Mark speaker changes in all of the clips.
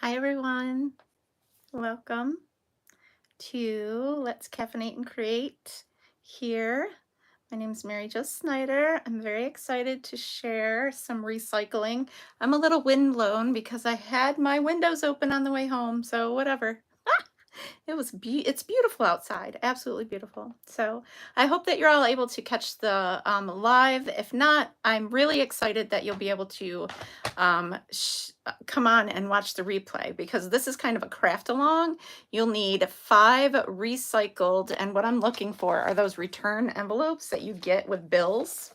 Speaker 1: Hi everyone, welcome to Let's Caffeinate and Create here. My name is Mary Jo Snyder. I'm very excited to share some recycling. I'm a little wind blown because I had my windows open on the way home, so whatever. It's beautiful outside, absolutely beautiful. So I hope that you're all able to catch the live. If not, I'm really excited that you'll be able to come on and watch the replay, because this is kind of a craft along. You'll need 5 recycled, and what I'm looking for are those return envelopes that you get with bills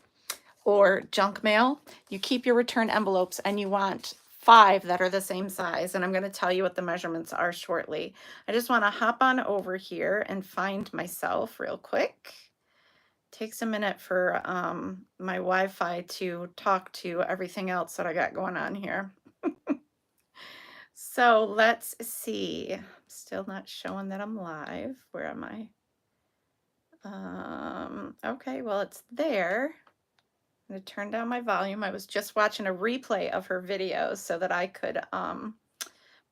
Speaker 1: or junk mail. You keep your return envelopes and you want 5 that are the same size, and I'm going to tell you what the measurements are shortly. I just want to hop on over here and find myself real quick. Takes a minute for my Wi-Fi to talk to everything else that I got going on here. So let's see. Still not showing that I'm live. Where am I? Okay, well, it's there. I'm going to turn down my volume. I was just watching a replay of her videos so that I could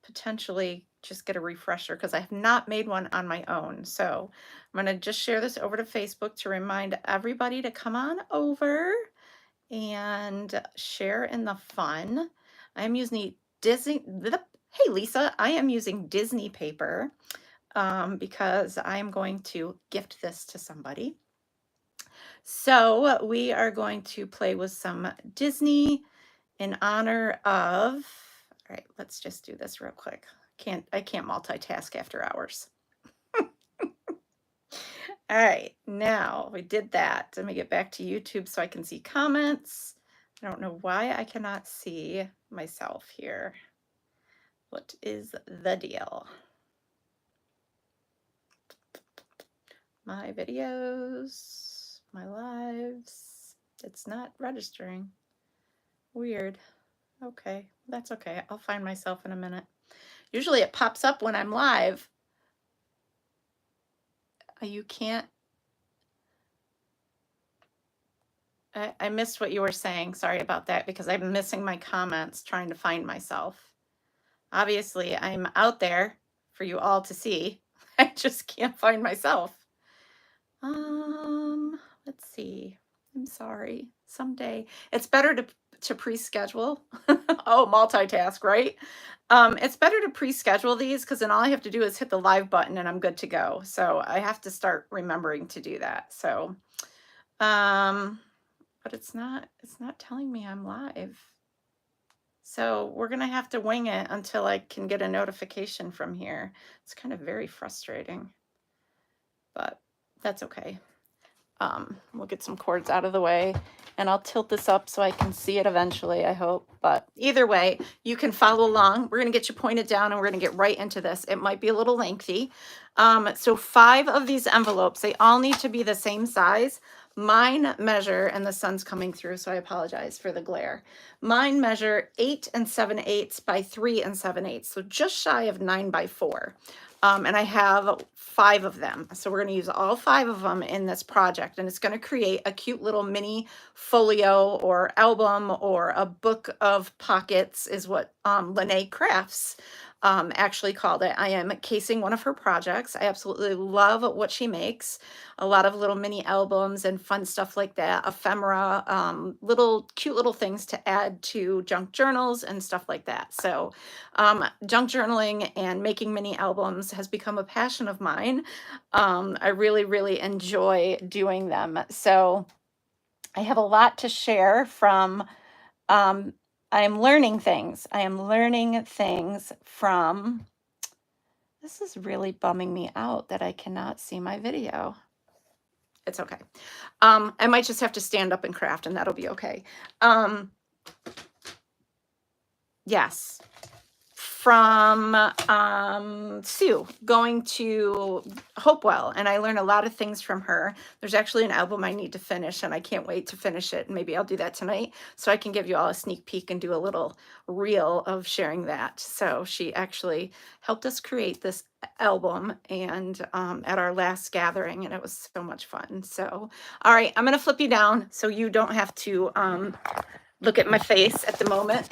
Speaker 1: potentially just get a refresher, because I have not made one on my own. So I'm going to just share this over to Facebook to remind everybody to come on over and share in the fun. I'm using Disney. Hey, Lisa, I am using Disney paper because I am going to gift this to somebody. So we are going to play with some Disney in honor of, all right, let's just do this real quick. I can't multitask after hours. All right, now we did that. Let me get back to YouTube so I can see comments. I don't know why I cannot see myself here. What is the deal? My videos, my lives, it's not registering. Weird. Okay, that's okay. I'll find myself in a minute. Usually it pops up when I'm live. You can't. I missed what you were saying. Sorry about that, because I'm missing my comments trying to find myself. Obviously, I'm out there for you all to see. I just can't find myself. Let's see. I'm sorry. Someday. It's better to pre-schedule. Oh, multitask, right? It's better to pre-schedule these, because then all I have to do is hit the live button and I'm good to go. So I have to start remembering to do that. So, but it's not telling me I'm live. So we're going to have to wing it until I can get a notification from here. It's kind of very frustrating, but that's okay. We'll get some cords out of the way, and I'll tilt this up so I can see it eventually, I hope. But either way, you can follow along. We're going to get you pointed down and we're going to get right into this. It might be a little lengthy. So 5 of these envelopes, they all need to be the same size. Mine measure, and the sun's coming through, so I apologize for the glare. Mine measure 8 7/8 by 3 7/8, so just shy of 9 by 4. And I have 5 of them. So we're going to use all 5 of them in this project, and it's going to create a cute little mini folio or album or a book of pockets is what LeNae Crafts actually called it. I am casing one of her projects. I absolutely love what she makes. A lot of little mini albums and fun stuff like that, ephemera, little cute little things to add to junk journals and stuff like that. So junk journaling and making mini albums has become a passion of mine. I really, really enjoy doing them. So I have a lot to share from, I am learning things. I am learning things from, this is really bumming me out that I cannot see my video. It's okay. I might just have to stand up and craft, and that'll be okay. Yes. From Sue, going to Hopewell, and I learned a lot of things from her. There's actually an album I need to finish, and I can't wait to finish it. And maybe I'll do that tonight so I can give you all a sneak peek and do a little reel of sharing that. So she actually helped us create this album, and at our last gathering, and it was so much fun. So, all right, I'm gonna flip you down so you don't have to look at my face at the moment.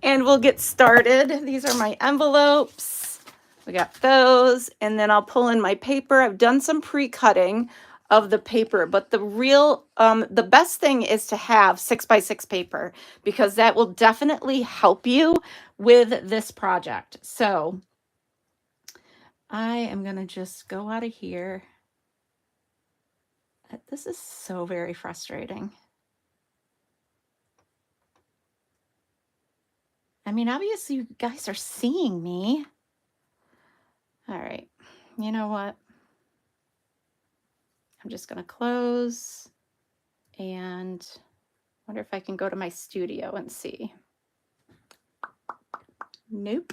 Speaker 1: and we'll get started. These are my envelopes. We got those, and then I'll pull in my paper. I've done some pre-cutting of the paper, but the best thing is to have 6x6 paper, because that will definitely help you with this project. So I am going to just go out of here. This is so very frustrating. I mean, obviously you guys are seeing me. All right, you know what? I'm just going to close and wonder if I can go to my studio and see. Nope.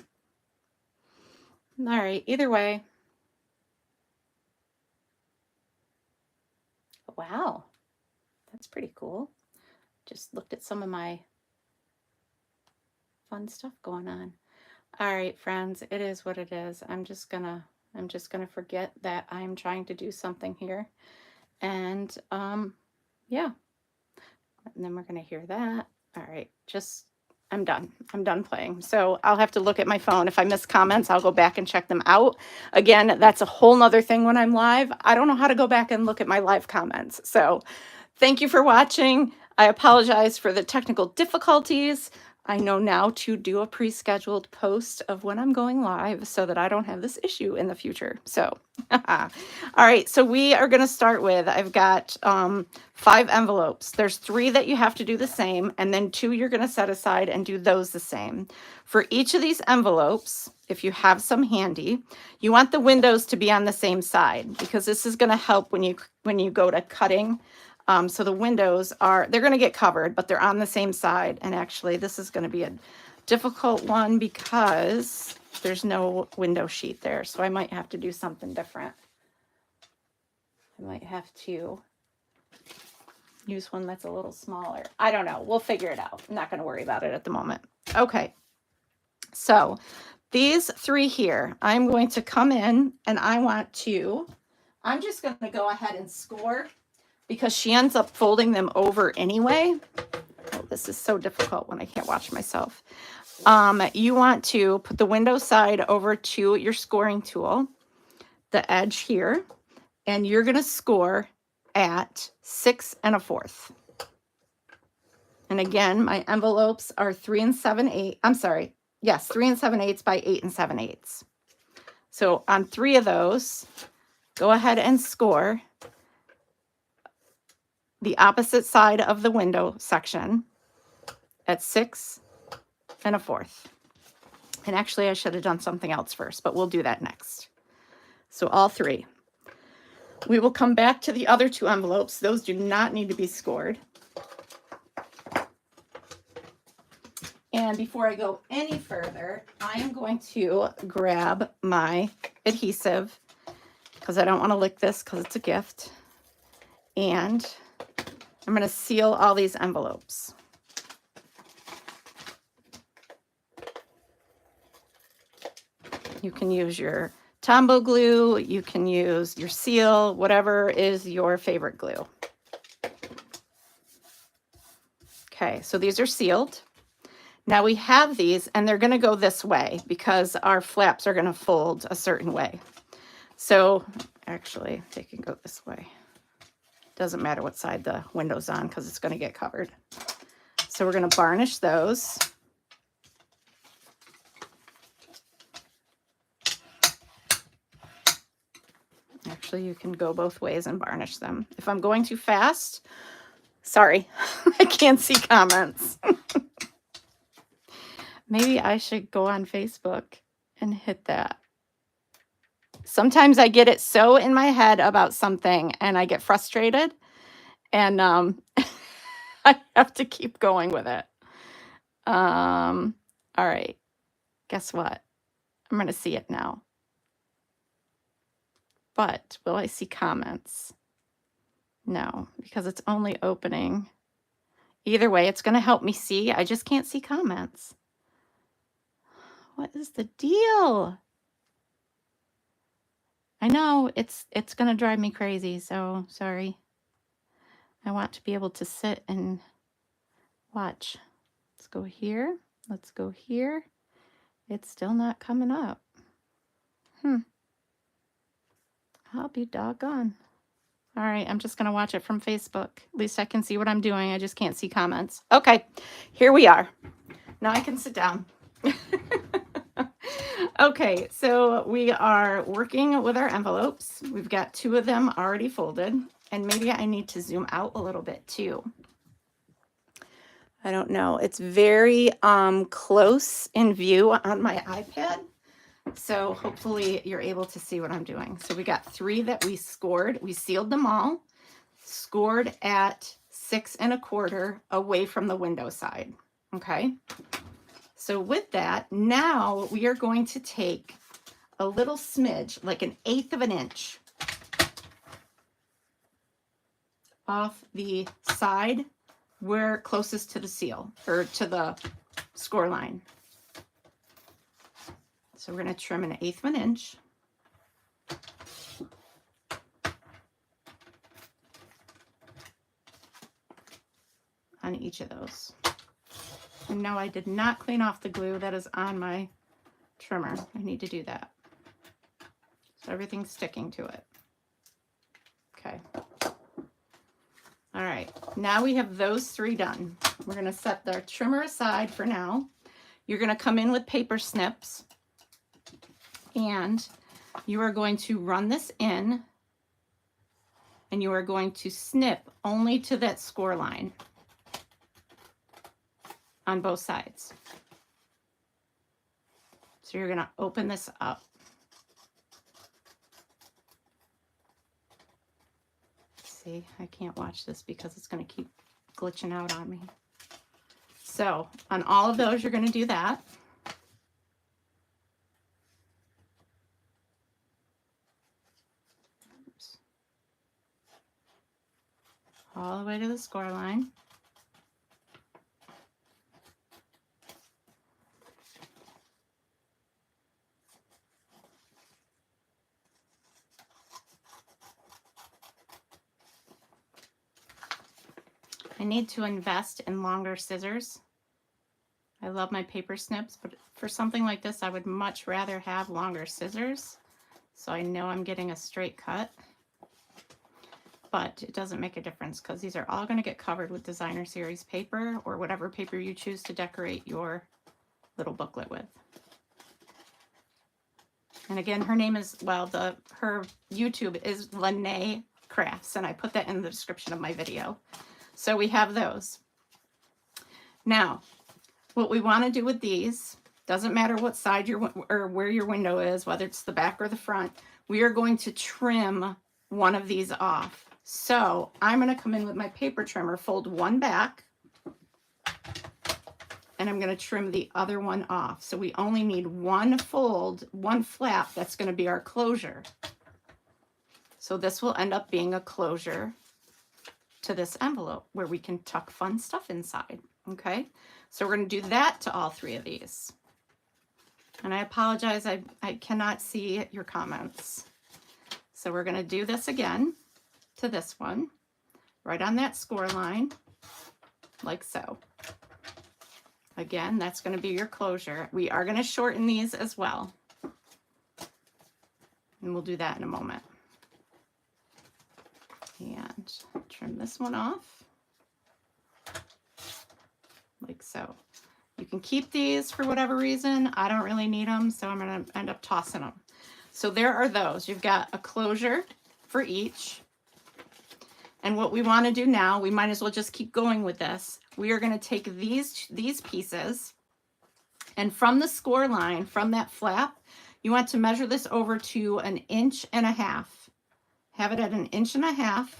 Speaker 1: All right, either way. Wow, that's pretty cool. Just looked at some of my fun stuff going on. All right, friends, it is what it is. I'm just gonna forget that I'm trying to do something here. And yeah. And then we're gonna hear that. All right, I'm done. I'm done playing. So I'll have to look at my phone. If I miss comments, I'll go back and check them out. Again, that's a whole nother thing when I'm live. I don't know how to go back and look at my live comments. So thank you for watching. I apologize for the technical difficulties. I know now to do a pre-scheduled post of when I'm going live so that I don't have this issue in the future. So, all right, so we are going to start with, I've got 5 envelopes. There's 3 that you have to do the same, and then 2 you're going to set aside and do those the same. For each of these envelopes, if you have some handy, you want the windows to be on the same side, because this is going to help when you go to cutting. So the windows they're going to get covered, but they're on the same side. And actually, this is going to be a difficult one because there's no window sheet there. So I might have to do something different. I might have to use one that's a little smaller. I don't know. We'll figure it out. I'm not going to worry about it at the moment. Okay. So these 3 here, I'm going to come in and I'm just going to go ahead and score, because she ends up folding them over anyway. Oh, this is so difficult when I can't watch myself. You want to put the window side over to your scoring tool, the edge here, and you're going to score at 6 1/4. And again, my envelopes are 3 7/8. I'm sorry. Yes, 3 7/8 by 8 7/8. So on 3 of those, go ahead and score the opposite side of the window section at 6 1/4. And actually, I should have done something else first, but we'll do that next. So all 3. We will come back to the other 2 envelopes. Those do not need to be scored. And before I go any further, I am going to grab my adhesive, because I don't want to lick this because it's a gift. And I'm going to seal all these envelopes. You can use your Tombow glue, you can use your seal, whatever is your favorite glue. Okay, so these are sealed. Now we have these, and they're going to go this way because our flaps are going to fold a certain way. So actually, they can go this way. Doesn't matter what side the window's on because it's going to get covered. So we're going to varnish those. Actually, you can go both ways and varnish them. If I'm going too fast, sorry, I can't see comments. Maybe I should go on Facebook and hit that. Sometimes I get it so in my head about something and I get frustrated, and I have to keep going with it. All right. Guess what? I'm going to see it now. But will I see comments? No, because it's only opening. Either way, it's going to help me see. I just can't see comments. What is the deal? I know it's going to drive me crazy, so sorry. I want to be able to sit and watch. Let's go here. Let's go here. It's still not coming up. I'll be doggone. All right, I'm just going to watch it from Facebook. At least I can see what I'm doing. I just can't see comments. Okay, here we are. Now I can sit down. Okay, so we are working with our envelopes. We've got 2 of them already folded, and maybe I need to zoom out a little bit too. I don't know. It's very close in view on my iPad. So hopefully you're able to see what I'm doing. So we got 3 that we scored. We sealed them all, scored at 6 1/4 away from the window side. Okay. So with that, now we are going to take a little smidge, like 1/8 of an inch off the side where closest to the seal or to the score line. So we're going to trim 1/8 of an inch. On each of those. And no, I did not clean off the glue that is on my trimmer. I need to do that. So everything's sticking to it. Okay. All right, now we have those 3 done. We're going to set the trimmer aside for now. You're going to come in with paper snips, and you are going to run this in, and you are going to snip only to that score line on both sides. So you're going to open this up. See, I can't watch this because it's going to keep glitching out on me. So on all of those, you're going to do that. Oops. All the way to the score line. I need to invest in longer scissors. I love my paper snips, but for something like this, I would much rather have longer scissors, so I know I'm getting a straight cut. But it doesn't make a difference because these are all going to get covered with designer series paper or whatever paper you choose to decorate your little booklet with. And again, her name is, well, her YouTube is LeNae Creates, and I put that in the description of my video. So we have those. Now, what we want to do with these, doesn't matter what side or where your window is, whether it's the back or the front, we are going to trim one of these off. So I'm going to come in with my paper trimmer, fold one back, and I'm going to trim the other one off. So we only need one fold, one flap that's going to be our closure. So this will end up being a closure to this envelope where we can tuck fun stuff inside. Okay, so we're going to do that to all 3 of these. And I apologize, I cannot see your comments. So we're going to do this again to this one, right on that score line, like so. Again, that's going to be your closure. We are going to shorten these as well. And we'll do that in a moment. And trim this one off, like so. You can keep these for whatever reason. I don't really need them, so I'm going to end up tossing them. So there are those. You've got a closure for each. And what we want to do now, we might as well just keep going with this. We are going to take these pieces, and from the score line, from that flap, you want to measure this over to 1.5 inches. Have it at 1.5 inches,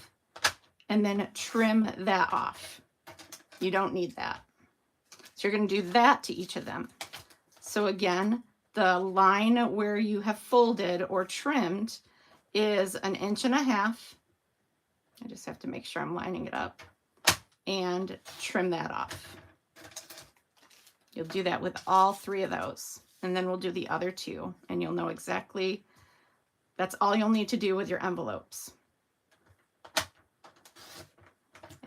Speaker 1: and then trim that off. You don't need that. So you're going to do that to each of them. So again, the line where you have folded or trimmed is 1.5 inches. I just have to make sure I'm lining it up and trim that off. You'll do that with all 3 of those, and then we'll do the other 2, and you'll know exactly, that's all you'll need to do with your envelopes.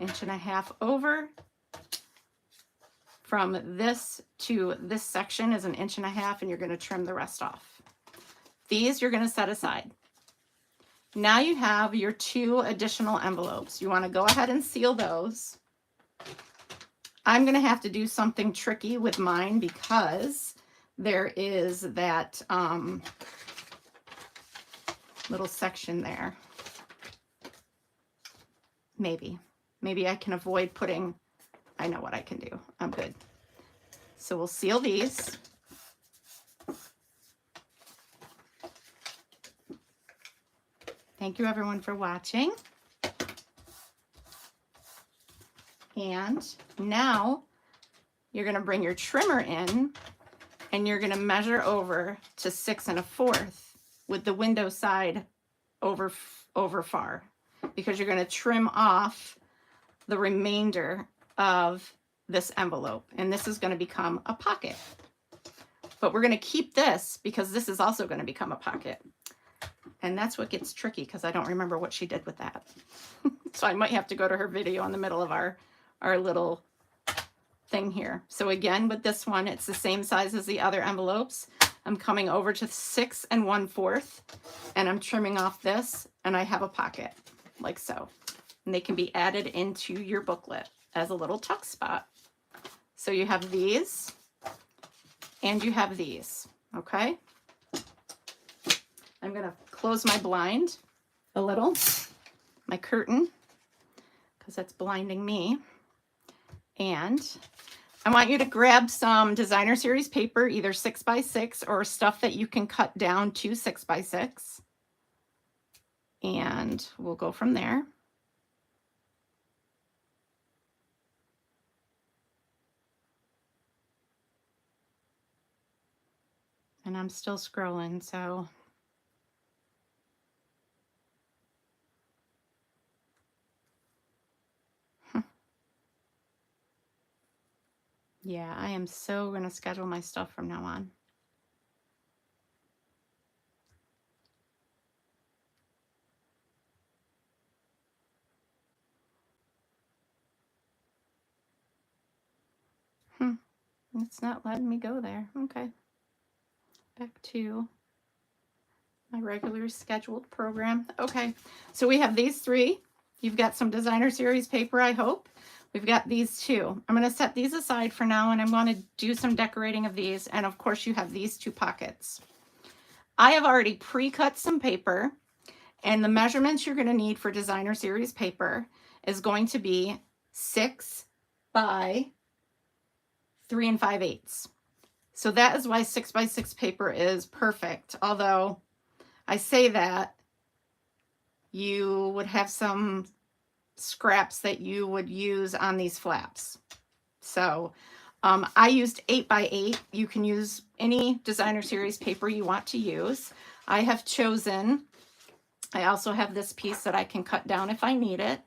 Speaker 1: 1.5 inches over from this to this section is 1.5 inches, and you're going to trim the rest off. These you're going to set aside. Now you have your 2 additional envelopes. You want to go ahead and seal those. I'm going to have to do something tricky with mine because there is that little section there. Maybe I can avoid putting, I know what I can do. I'm good. So we'll seal these. Thank you everyone for watching. And now you're going to bring your trimmer in and you're going to measure over to 6 1/4 with the window side over far, because you're going to trim off the remainder of this envelope, and this is going to become a pocket. But we're going to keep this because this is also going to become a pocket. And that's what gets tricky because I don't remember what she did with that. So I might have to go to her video in the middle of our little thing here. So again, with this one, it's the same size as the other envelopes. I'm coming over to 6 1/4 and I'm trimming off this, and I have a pocket like so. And they can be added into your booklet as a little tuck spot. So you have these and you have these, okay? I'm gonna close my blind a little, my curtain, because that's blinding me. And I want you to grab some designer series paper, either 6x6 or stuff that you can cut down to 6x6. And we'll go from there. And I'm still scrolling, so. Yeah, I am so going to schedule my stuff from now on. It's not letting me go there. Okay. Back to my regular scheduled program. Okay, so we have these 3. You've got some designer series paper, I hope. We've got these 2. I'm going to set these aside for now, and I'm going to do some decorating of these. And of course, you have these 2 pockets. I have already pre-cut some paper, and the measurements you're going to need for designer series paper is going to be 6 by 3 5/8. So that is why 6x6 paper is perfect. Although I say that, you would have some scraps that you would use on these flaps. So I used 8x8. You can use any designer series paper you want to use. I have chosen, I also have this piece that I can cut down if I need it,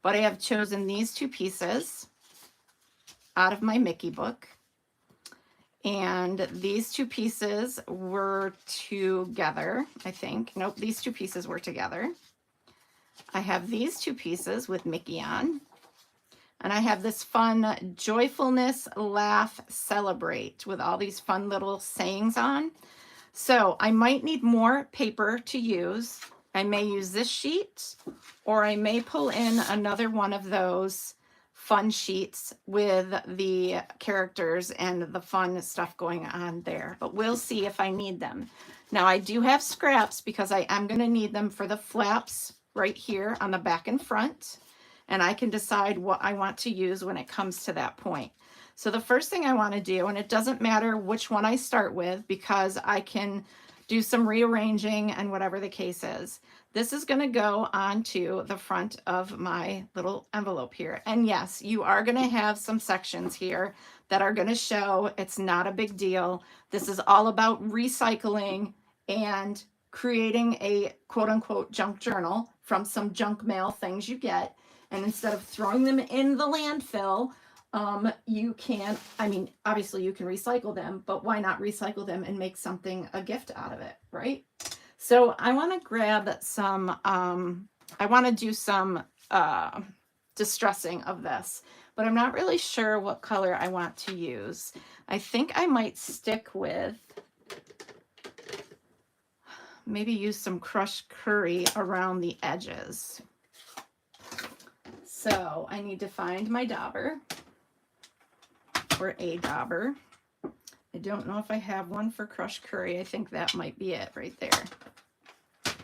Speaker 1: but I have chosen these 2 pieces out of my Mickey book. And these 2 pieces were together, I think. Nope, these 2 pieces were together. I have these 2 pieces with Mickey on. And I have this fun joyfulness, laugh, celebrate with all these fun little sayings on. So I might need more paper to use. I may use this sheet, or I may pull in another one of those fun sheets with the characters and the fun stuff going on there, but we'll see if I need them. Now I do have scraps because I am going to need them for the flaps right here on the back and front, and I can decide what I want to use when it comes to that point. So the first thing I want to do, and it doesn't matter which one I start with because I can do some rearranging and whatever the case is. This is going to go onto the front of my little envelope here. And yes, you are going to have some sections here that are going to show. It's not a big deal. This is all about recycling and creating a quote unquote junk journal from some junk mail things you get. And instead of throwing them in the landfill, you can, I mean, obviously you can recycle them, but why not recycle them and make something, a gift out of it, right? So I want to grab some, I want to do some distressing of this, but I'm not really sure what color I want to use. I think I might stick with, maybe use some crushed curry around the edges. So I need to find my dauber, or a dauber. I don't know if I have one for crushed curry. I think that might be it right there.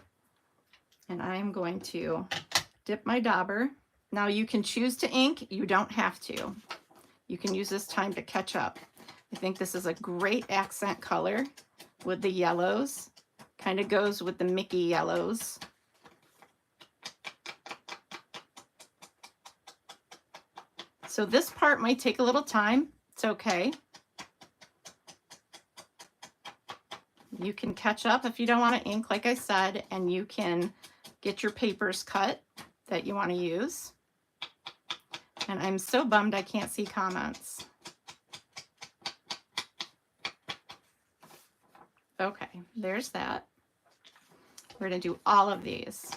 Speaker 1: And I'm going to dip my dauber. Now you can choose to ink, you don't have to. You can use this time to catch up. I think this is a great accent color with the yellows. Kind of goes with the Mickey yellows. So this part might take a little time. It's okay. You can catch up if you don't want to ink, like I said, and you can get your papers cut that you want to use. And I'm so bummed I can't see comments. Okay, there's that. We're going to do all of these.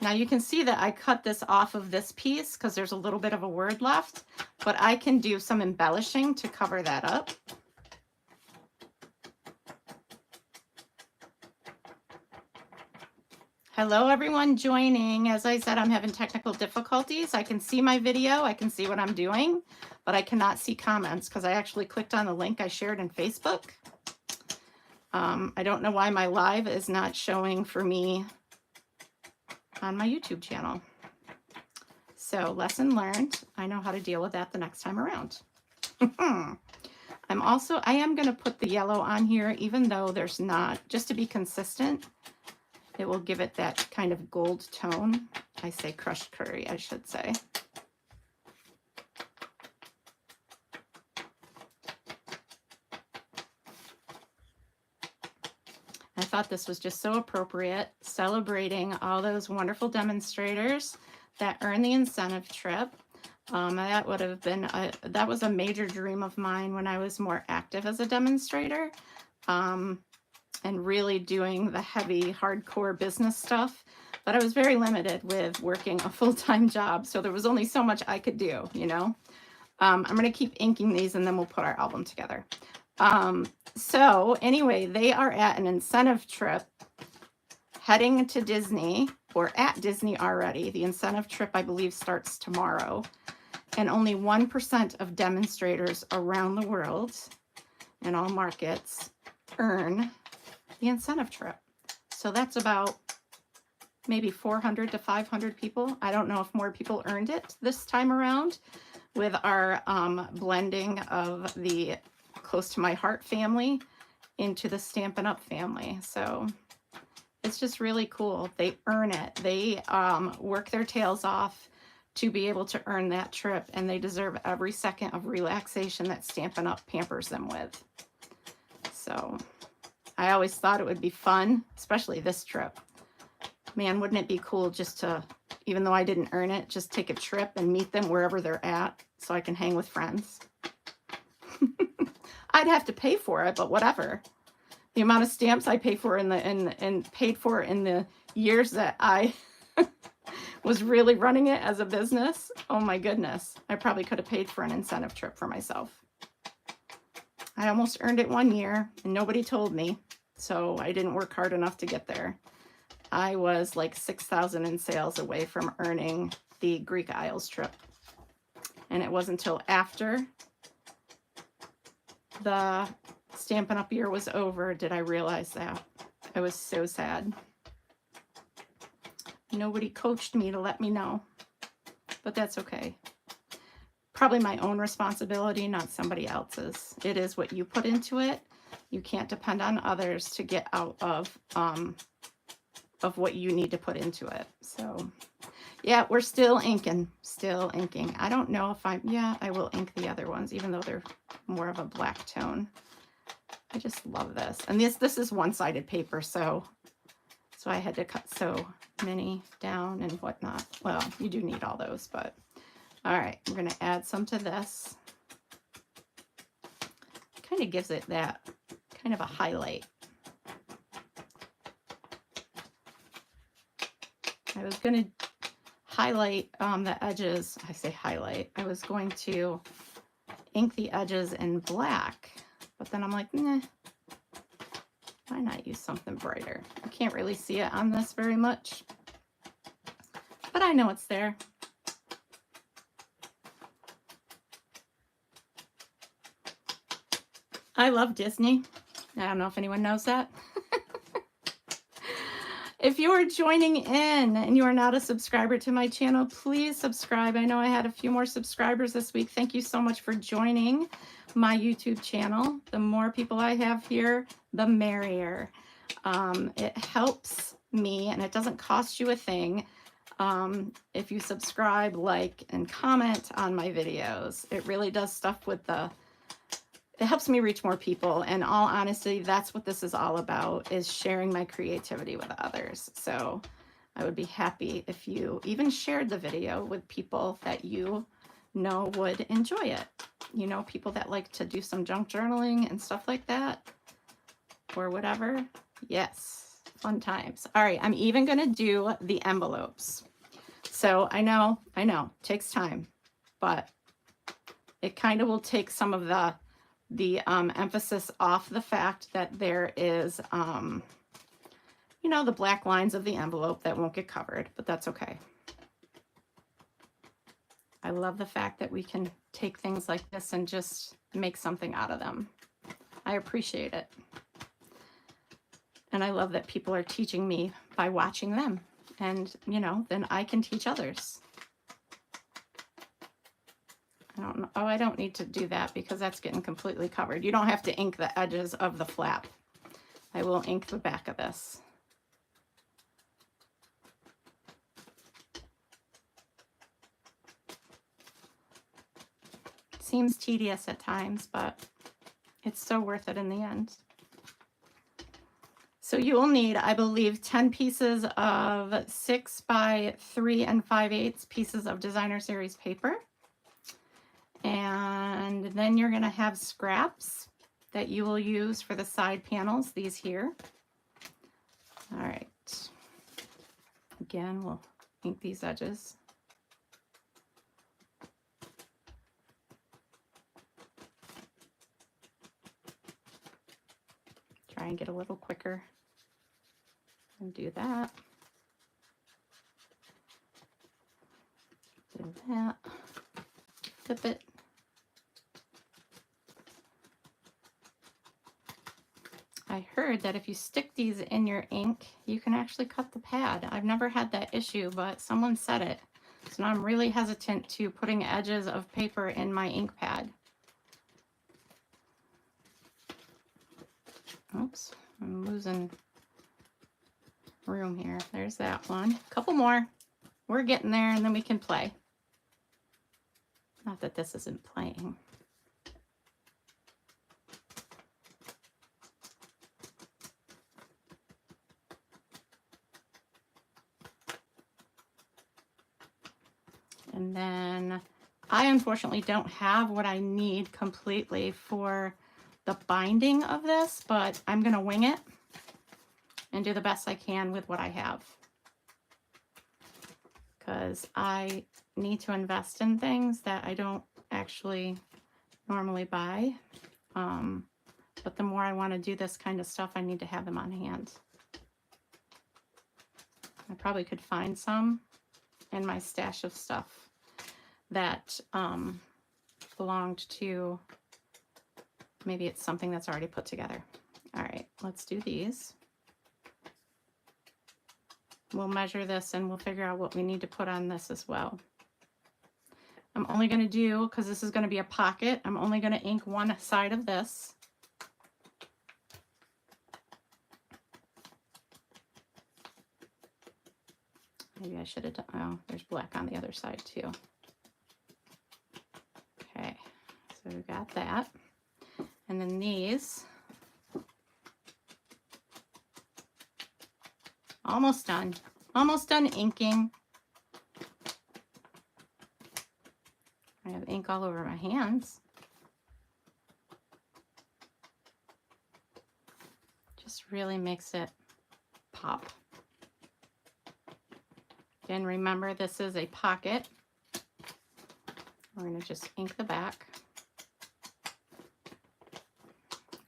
Speaker 1: Now you can see that I cut this off of this piece because there's a little bit of a word left, but I can do some embellishing to cover that up. Hello everyone joining. As I said, I'm having technical difficulties. I can see my video, I can see what I'm doing, but I cannot see comments because I actually clicked on the link I shared in Facebook. I don't know why my live is not showing for me on my YouTube channel. So lesson learned. I know how to deal with that the next time around. I am going to put the yellow on here, even though there's not, just to be consistent. It will give it that kind of gold tone. I say crushed curry, I should say. I thought this was just so appropriate, celebrating all those wonderful demonstrators that earned the incentive trip. That would have been, that was a major dream of mine when I was more active as a demonstrator. And really doing the heavy, hardcore business stuff. But I was very limited with working a full-time job, so there was only so much I could do, you know. I'm going to keep inking these, and then we'll put our album together. So anyway, they are at an incentive trip heading to Disney, or at Disney already. The incentive trip, I believe, starts tomorrow. And only 1% of demonstrators around the world, in all markets, earn the incentive trip. So that's about maybe 400 to 500 people. I don't know if more people earned it this time around with our blending of the Close to My Heart family into the Stampin' Up family. So it's just really cool. They earn it. They work their tails off to be able to earn that trip, and they deserve every second of relaxation that Stampin' Up pampers them with. So I always thought it would be fun, especially this trip. Man, wouldn't it be cool just to, even though I didn't earn it, just take a trip and meet them wherever they're at so I can hang with friends. I'd have to pay for it, but whatever. The amount of stamps I pay for paid for in the years that I was really running it as a business, oh my goodness, I probably could have paid for an incentive trip for myself. I almost earned it one year and nobody told me, so I didn't work hard enough to get there. I was like 6,000 in sales away from earning the Greek Isles trip. And it wasn't until after the Stampin' Up year was over did I realize that. I was so sad. Nobody coached me to let me know, but that's okay. Probably my own responsibility, not somebody else's. It is what you put into it. You can't depend on others to get out of what you need to put into it. So yeah, we're still inking, I don't know if I will ink the other ones, even though they're more of a black tone. I just love this. And this is one-sided paper, so I had to cut so many down and whatnot. Well, you do need all those, but all right, we're going to add some to this. Kind of gives it that kind of a highlight. I was going to highlight the edges. I say highlight. I was going to ink the edges in black, but then I'm like, nah, why not use something brighter? I can't really see it on this very much, but I know it's there. I love Disney. I don't know if anyone knows that. If you are joining in and you are not a subscriber to my channel, please subscribe. I know I had a few more subscribers this week. Thank you so much for joining my YouTube channel. The more people I have here, the merrier. It helps me and it doesn't cost you a thing. If you subscribe, like, and comment on my videos, it really does stuff with it helps me reach more people. And all honesty, that's what this is all about, is sharing my creativity with others. So I would be happy if you even shared the video with people that you know would enjoy it. You know, people that like to do some junk journaling and stuff like that, or whatever. Yes, fun times. All right, I'm even gonna do the envelopes. So I know, takes time, but it kind of will take some of the emphasis off the fact that there is, you know, the black lines of the envelope that won't get covered, but that's okay. I love the fact that we can take things like this and just make something out of them. I appreciate it. And I love that people are teaching me by watching them. And, you know, then I can teach others. I don't know. Oh, I don't need to do that because that's getting completely covered. You don't have to ink the edges of the flap. I will ink the back of this. It seems tedious at times, but it's so worth it in the end. So you will need, I believe, 10 pieces of 6 by 3 5/8 pieces of designer series paper. And then you're going to have scraps that you will use for the side panels, these here. All right. Again, we'll ink these edges. Try and get a little quicker and do that. Do that. Flip it. I heard that if you stick these in your ink, you can actually cut the pad. I've never had that issue, but someone said it. So now I'm really hesitant to putting edges of paper in my ink pad. Oops, I'm losing room here. There's that one. A couple more. We're getting there, and then we can play. Not that this isn't playing. And then I unfortunately don't have what I need completely for the binding of this, but I'm going to wing it and do the best I can with what I have. Because I need to invest in things that I don't actually normally buy. But the more I want to do this kind of stuff, I need to have them on hand. I probably could find some in my stash of stuff that belonged to, maybe it's something that's already put together. All right, let's do these. We'll measure this and we'll figure out what we need to put on this as well. I'm only going to do, because this is going to be a pocket, I'm only going to ink one side of this. Maybe I should have done, oh, there's black on the other side too. Okay, so we got that. And then these, almost done inking. I have ink all over my hands. Just really makes it pop. Again, remember this is a pocket. We're going to just ink the back.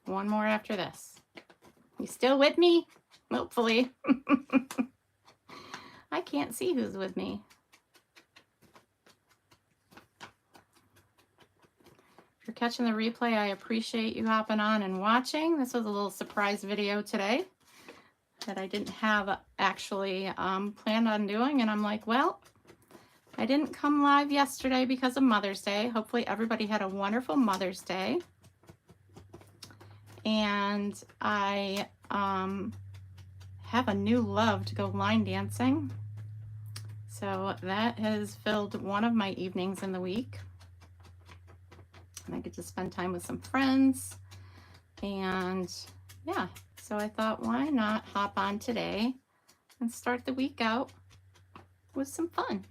Speaker 1: One more after this. You still with me? Hopefully. I can't see who's with me. If you're catching the replay, I appreciate you hopping on and watching. This was a little surprise video today that I didn't have actually planned on doing. And I'm like, well, I didn't come live yesterday because of Mother's Day. Hopefully everybody had a wonderful Mother's Day. And I have a new love to go line dancing. So that has filled one of my evenings in the week. And I get to spend time with some friends. And yeah, so I thought, why not hop on today and start the week out with some fun.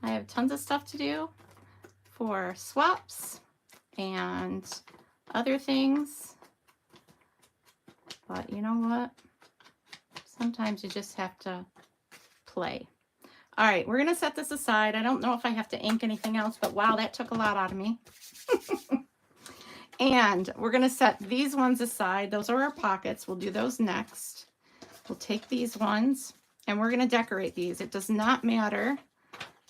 Speaker 1: I have tons of stuff to do for swaps and other things. But you know what? Sometimes you just have to play. All right, we're going to set this aside. I don't know if I have to ink anything else, but wow, that took a lot out of me. And we're going to set these ones aside. Those are our pockets. We'll do those next. We'll take these ones and we're going to decorate these. It does not matter.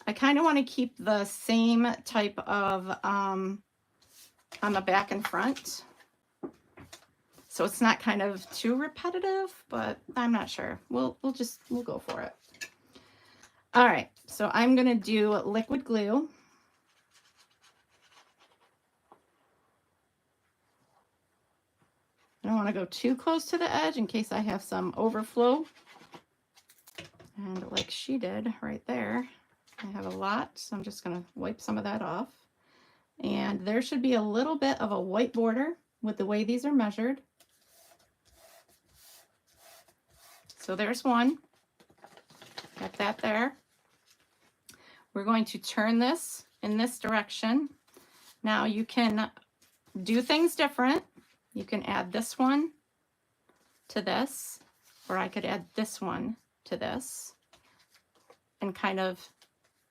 Speaker 1: I kind of want to keep the same type of on the back and front. So it's not kind of too repetitive, but I'm not sure. We'll go for it. All right, so I'm going to do liquid glue. I don't want to go too close to the edge in case I have some overflow. And like she did right there, I have a lot, so I'm just going to wipe some of that off. And there should be a little bit of a white border with the way these are measured. So there's one. Got that there. We're going to turn this in this direction. Now you can do things different. You can add this one to this, or I could add this one to this and kind of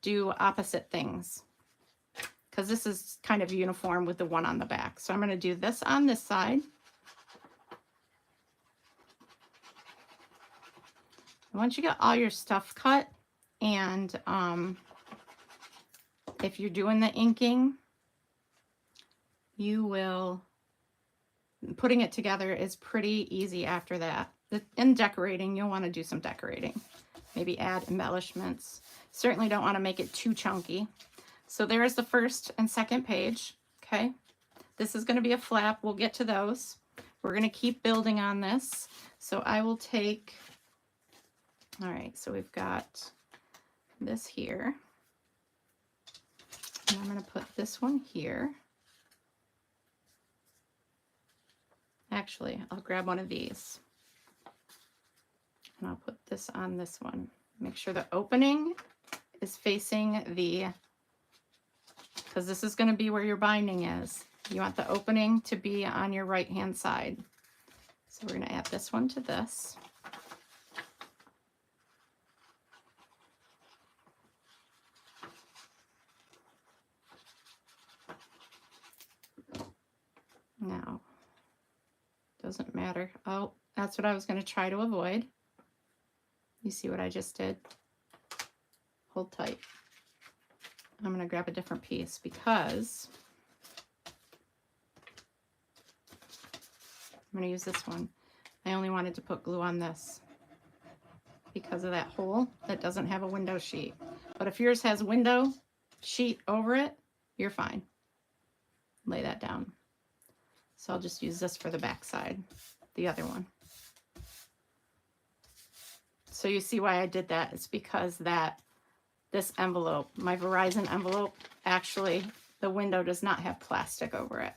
Speaker 1: do opposite things because this is kind of uniform with the one on the back. So I'm going to do this on this side. Once you get all your stuff cut, and if you're doing the inking, you will, putting it together is pretty easy after that. In decorating, you'll want to do some decorating. Maybe add embellishments. Certainly don't want to make it too chunky. So there's the first and second page, okay? This is going to be a flap. We'll get to those. We're going to keep building on this. So I will take, all right, so we've got this here. And I'm going to put this one here. Actually, I'll grab one of these. And I'll put this on this one. Make sure the opening is facing the, because this is going to be where your binding is. You want the opening to be on your right-hand side. So we're going to add this one to this. Now, doesn't matter. Oh, that's what I was going to try to avoid. You see what I just did? Hold tight. I'm going to grab a different piece because I'm going to use this one. I only wanted to put glue on this because of that hole that doesn't have a window sheet. But if yours has window sheet over it, you're fine. Lay that down. So I'll just use this for the back side, the other one. So you see why I did that. It's because this envelope, my Verizon envelope, actually the window does not have plastic over it.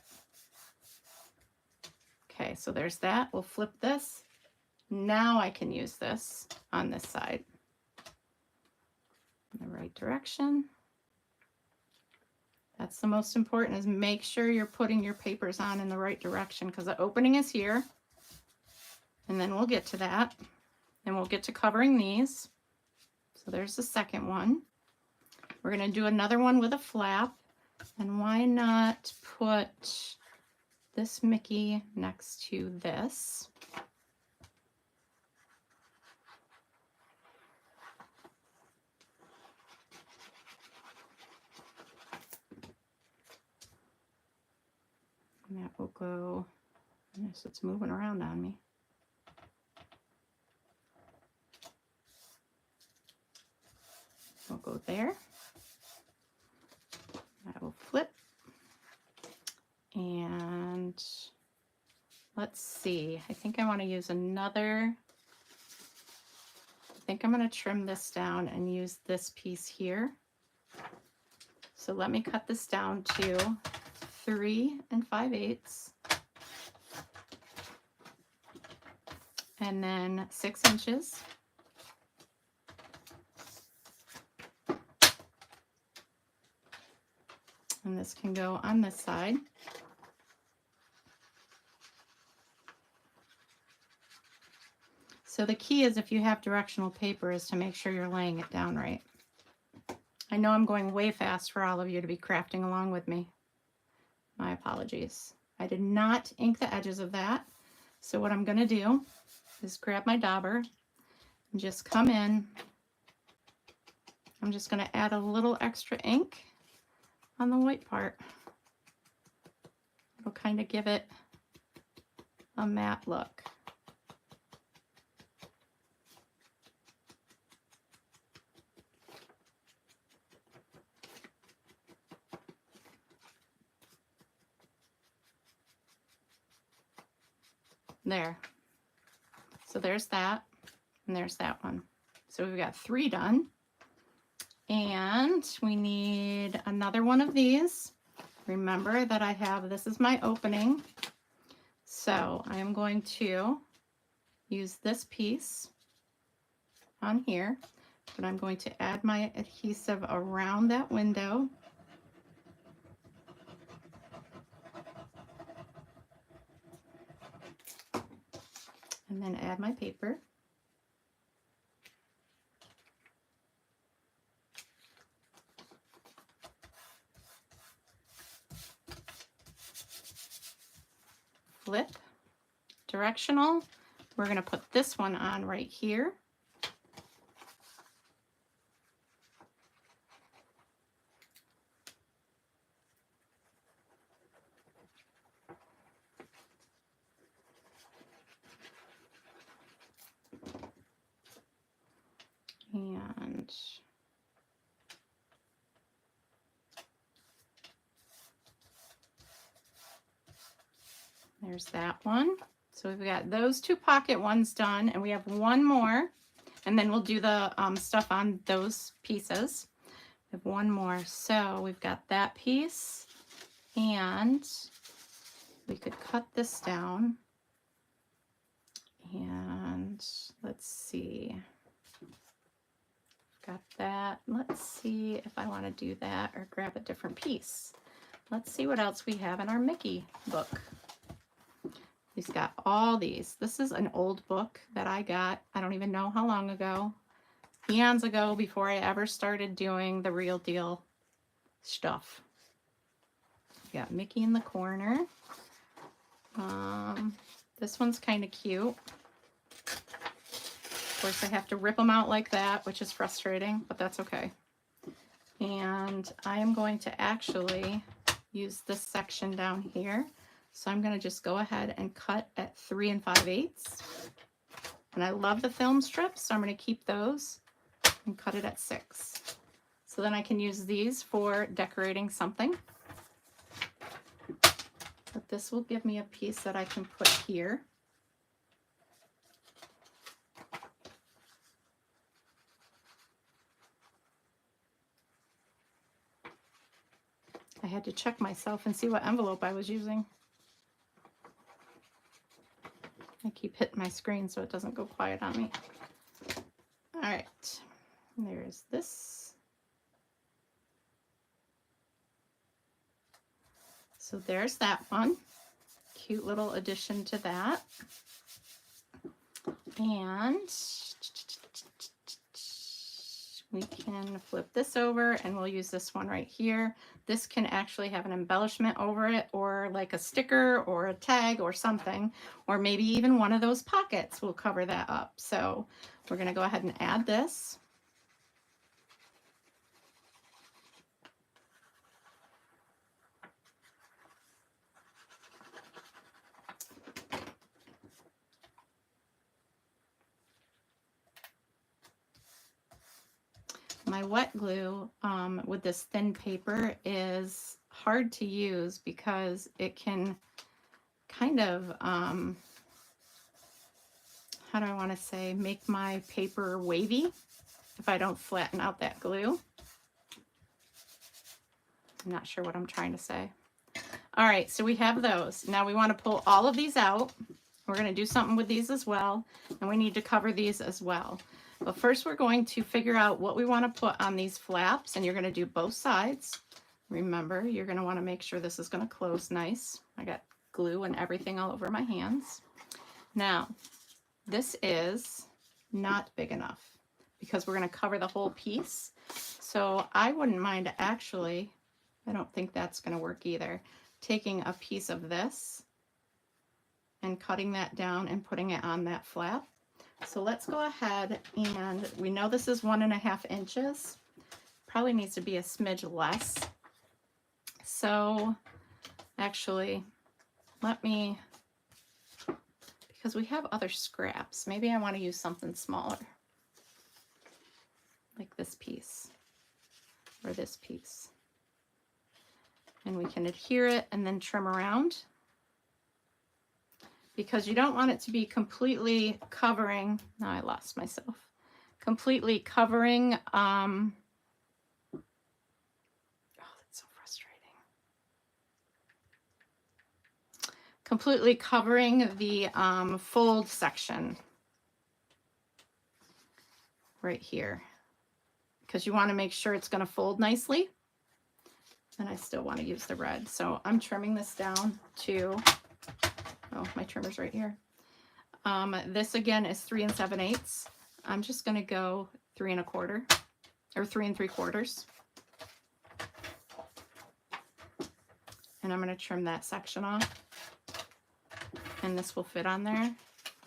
Speaker 1: Okay, so there's that. We'll flip this. Now I can use this on this side. In the right direction. That's the most important, is make sure you're putting your papers on in the right direction, because the opening is here. And then we'll get to that. and we'll get to covering these. So there's the second one. We're going to do another one with a flap, and why not put this Mickey next to this. And that will go, yes, it's moving around on me. We'll go there. That will flip. And let's see, I think I want to use another, I think I'm going to trim this down and use this piece here. So let me cut this down to 3 5/8 and then 6 inches. And this can go on this side. So the key is, if you have directional paper, is to make sure you're laying it down right. I know I'm going way fast for all of you to be crafting along with me. My apologies. I did not ink the edges of that. So what I'm going to do is grab my dauber and just come in. I'm just going to add a little extra ink on the white part. It'll kind of give it a matte look. There. So there's that, and there's that one. So we've got 3 done. And we need another one of these. Remember that I have, this is my opening. So I am going to use this piece on here, but I'm going to add my adhesive around that window. And then add my paper. Flip, directional. We're going to put this one on right here. And there's that one. So we've got those 2 pocket ones done, and we have one more, and then we'll do the stuff on those pieces. We have one more. So we've got that piece, and we could cut this down. And let's see. Got that. Let's see if I want to do that or grab a different piece. Let's see what else we have in our Mickey book. He's got all these. This is an old book that I got, I don't even know how long ago, eons ago, before I ever started doing the real deal stuff. Got Mickey in the corner. This one's kind of cute. Of course, I have to rip them out like that, which is frustrating, but that's okay. And I am going to actually use this section down here. So I'm going to just go ahead and cut at 3 5/8. And I love the film strips, so I'm going to keep those and cut it at 6. So then I can use these for decorating something. But this will give me a piece that I can put here. I had to check myself and see what envelope I was using. I keep hitting my screen so it doesn't go quiet on me. All right, there's this. So there's that one. Cute little addition to that. And we can flip this over and we'll use this one right here. This can actually have an embellishment over it, or like a sticker or a tag or something, or maybe even one of those pockets will cover that up. So we're going to go ahead and add this. My wet glue with this thin paper is hard to use because it can kind of, how do I want to say, make my paper wavy if I don't flatten out that glue. I'm not sure what I'm trying to say. All right, so we have those. Now we want to pull all of these out. We're going to do something with these as well, and we need to cover these as well. But first we're going to figure out what we want to put on these flaps, and you're going to do both sides. Remember, you're going to want to make sure this is going to close nice. I got glue and everything all over my hands. Now, this is not big enough because we're going to cover the whole piece. So I wouldn't mind actually, I don't think that's going to work either, taking a piece of this and cutting that down and putting it on that flap. So let's go ahead, and we know this is 1.5 inches. Probably needs to be a smidge less. So actually, let me, because we have other scraps, maybe I want to use something smaller, like this piece or this piece. And we can adhere it and then trim around, because you don't want it to be completely covering. Now I lost myself. Completely covering, oh, that's so frustrating. Completely covering the fold section right here, because you want to make sure it's going to fold nicely. And I still want to use the red. So I'm trimming this down to, oh, my trimmer's right here. This again is 3 7/8. I'm just going to go 3 1/4 or 3 3/4. And I'm going to trim that section off. And this will fit on there.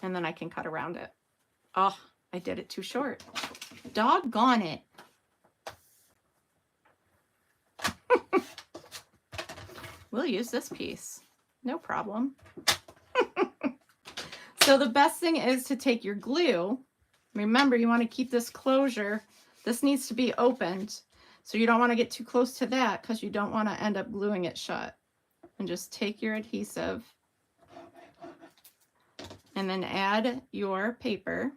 Speaker 1: And then I can cut around it. Oh, I did it too short. Doggone it. We'll use this piece. No problem. So the best thing is to take your glue. Remember, you want to keep this closure. This needs to be opened. So you don't want to get too close to that because you don't want to end up gluing it shut. And just take your adhesive and then add your paper.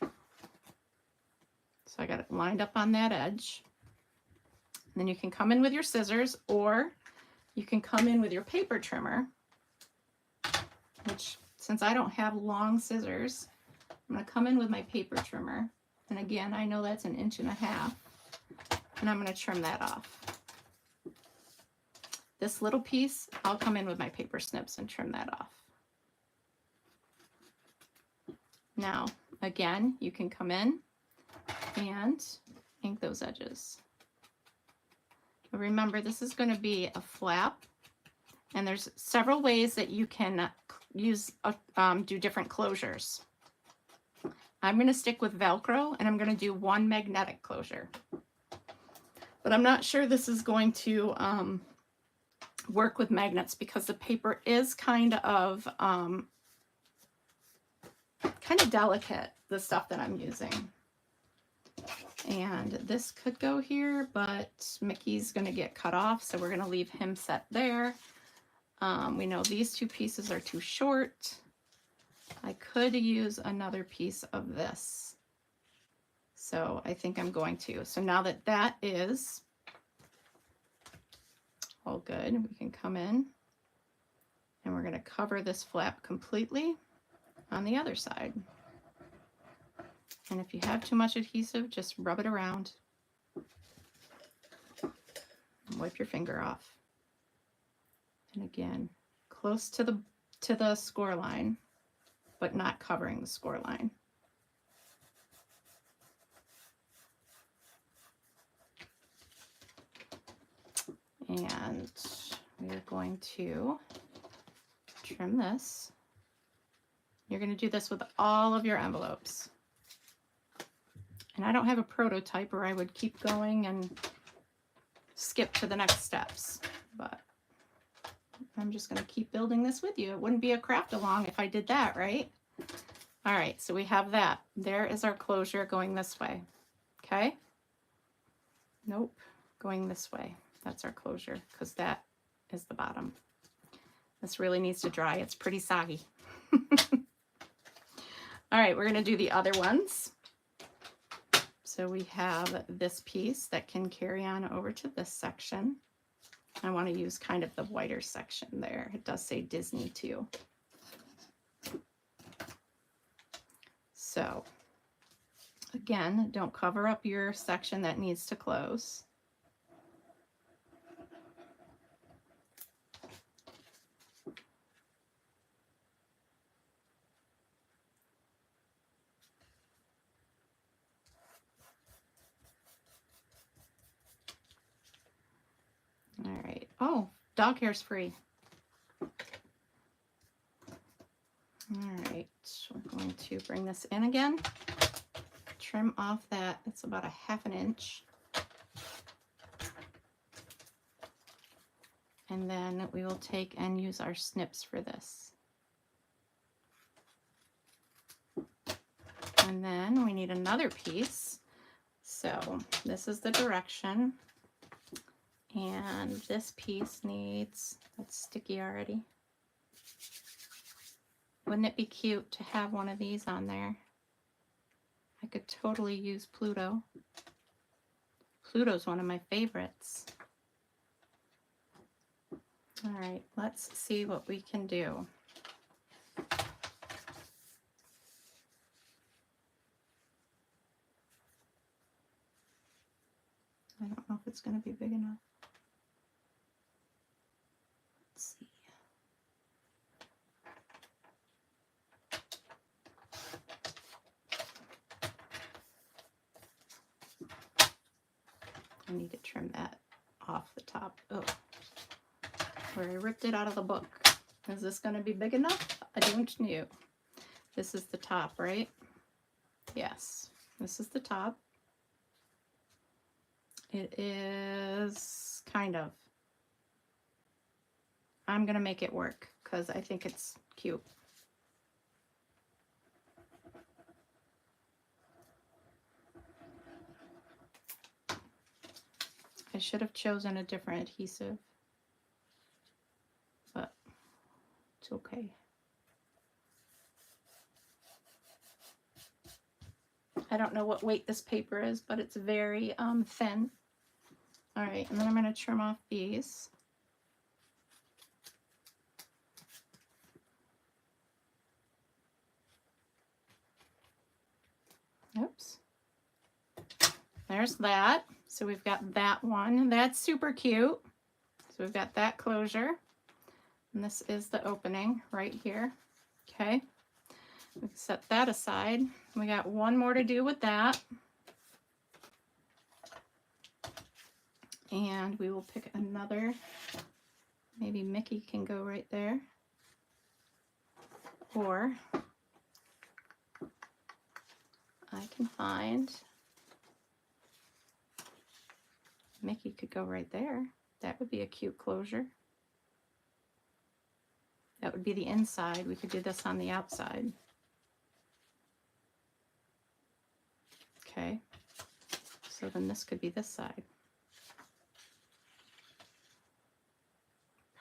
Speaker 1: So I got it lined up on that edge. And then you can come in with your scissors, or you can come in with your paper trimmer, which, since I don't have long scissors, I'm going to come in with my paper trimmer. And again, I know that's 1.5 inches, and I'm going to trim that off. This little piece, I'll come in with my paper snips and trim that off. Now, again, you can come in and ink those edges. But remember, this is going to be a flap, and there's several ways that you can use do different closures. I'm going to stick with Velcro, and I'm going to do one magnetic closure. But I'm not sure this is going to work with magnets because the paper is kind of delicate, the stuff that I'm using. And this could go here, but Mickey's going to get cut off, so we're going to leave him set there. We know these two pieces are too short. I could use another piece of this. So I think I'm going to. So now that that is all good, we can come in and we're going to cover this flap completely on the other side. And if you have too much adhesive, just rub it around and wipe your finger off. And again, close to the score line, but not covering the score line. And we're going to trim this. You're going to do this with all of your envelopes. And I don't have a prototype, or I would keep going and skip to the next steps. But I'm just going to keep building this with you. It wouldn't be a craft along if I did that, right? All right, so we have that. There is our closure going this way. Okay? Nope, going this way. That's our closure, because that is the bottom. This really needs to dry. It's pretty soggy. All right, we're going to do the other ones. So we have this piece that can carry on over to this section. I want to use kind of the whiter section there. It does say Disney too. So again, don't cover up your section that needs to close. All right. Oh, dog hair's free. All right. We're going to bring this in again. Trim off that. It's about a ½ inch. And then we will take and use our snips for this. And then we need another piece. So this is the direction. And this piece needs, that's sticky already. Wouldn't it be cute to have one of these on there? I could totally use Pluto. Pluto's one of my favorites. All right, let's see what we can do. I don't know if it's going to be big enough. Let's see. I need to trim that off the top. Oh, where I ripped it out of the book. Is this going to be big enough? I don't know. This is the top, right? Yes, this is the top. It is kind of. I'm going to make it work because I think it's cute. I should have chosen a different adhesive, but it's okay. I don't know what weight this paper is, but it's very thin. All right, and then I'm going to trim off these. Oops. There's that. So we've got that one. That's super cute. So we've got that closure. And this is the opening right here. Okay. We can set that aside. We got one more to do with that. And we will pick another. Maybe Mickey can go right there. Or I can find Mickey could go right there. That would be a cute closure. That would be the inside. We could do this on the outside. Okay. So then this could be this side.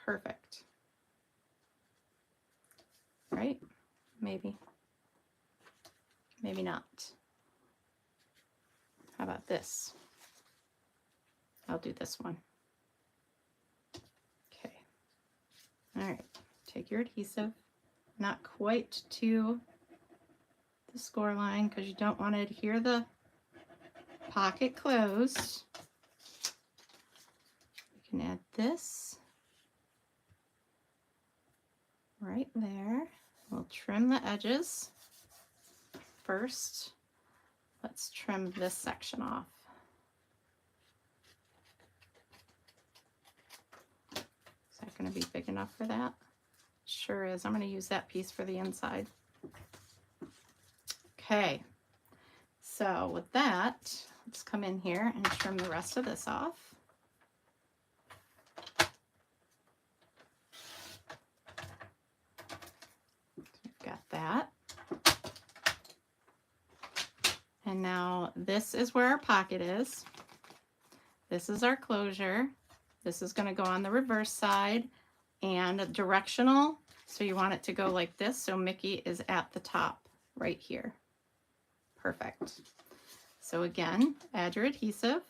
Speaker 1: Perfect. Right? Maybe. Maybe not. How about this? I'll do this one. Okay. All right. Take your adhesive. Not quite to the score line because you don't want to adhere the pocket closed. You can add this right there. We'll trim the edges. First, let's trim this section off. going to be big enough for that? Sure is. I'm going to use that piece for the inside. Okay, so with that, let's come in here and trim the rest of this off. We've got that. And now this is where our pocket is. This is our closure. This is going to go on the reverse side and directional. So you want it to go like this. So Mickey is at the top right here. Perfect. So again, add your adhesive.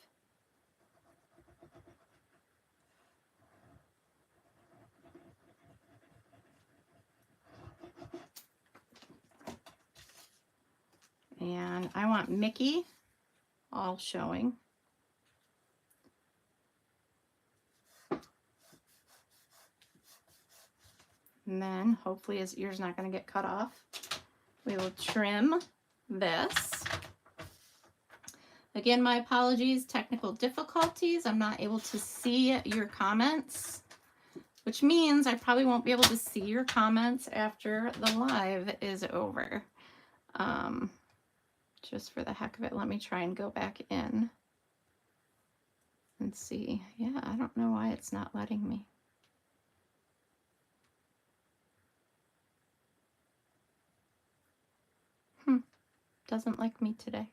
Speaker 1: And I want Mickey all showing. And then hopefully his ear's not going to get cut off. We will trim this. Again, my apologies, technical difficulties. I'm not able to see your comments, which means I probably won't be able to see your comments after the live is over. Just for the heck of it, let me try and go back in and see. Yeah, I don't know why it's not letting me. Doesn't like me today.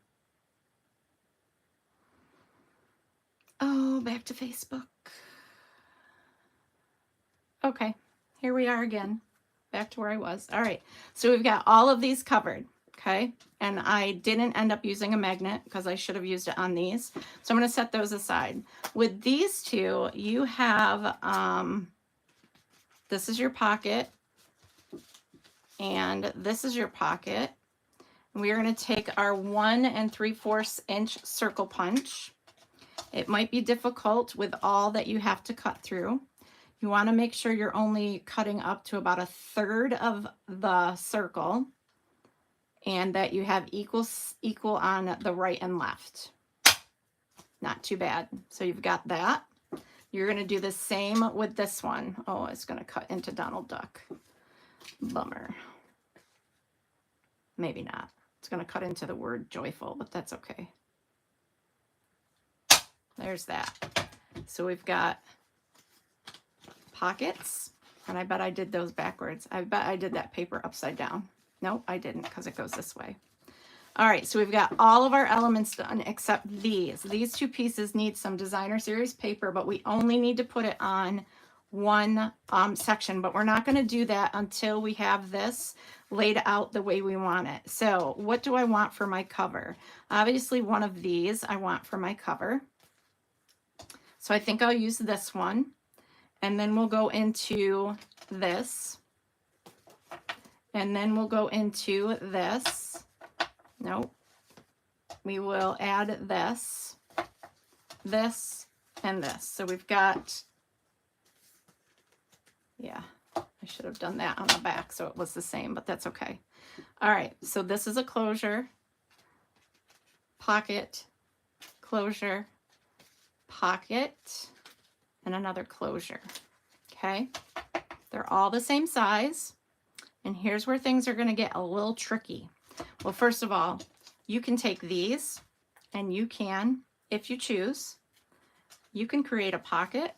Speaker 1: Oh, back to Facebook. Okay, here we are again. Back to where I was. All right, so we've got all of these covered, okay? And I didn't end up using a magnet because I should have used it on these. So I'm going to set those aside. With these two, you have, this is your pocket, and this is your pocket. We are going to take our 1 3/4 inch circle punch. It might be difficult with all that you have to cut through. You want to make sure you're only cutting up to about 1/3 of the circle and that you have equal on the right and left. Not too bad. So you've got that. You're going to do the same with this one. Oh, it's going to cut into Donald Duck. Bummer. Maybe not. It's going to cut into the word joyful, but that's okay. There's that. So we've got pockets, and I bet I did those backwards. I bet I did that paper upside down. Nope, I didn't, because it goes this way. All right, so we've got all of our elements done except these. These two pieces need some designer series paper, but we only need to put it on one section, but we're not going to do that until we have this laid out the way we want it. So what do I want for my cover? Obviously one of these I want for my cover. So I think I'll use this one, and then we'll go into this, and then we'll go into this. Nope. We will add this, this, and this. So we've got, yeah, I should have done that on the back so it was the same, but that's okay. All right, so this is a closure, pocket, closure, pocket, and another closure. Okay, they're all the same size, and here's where things are going to get a little tricky. Well, first of all, you can take these and you can, if you choose, you can create a pocket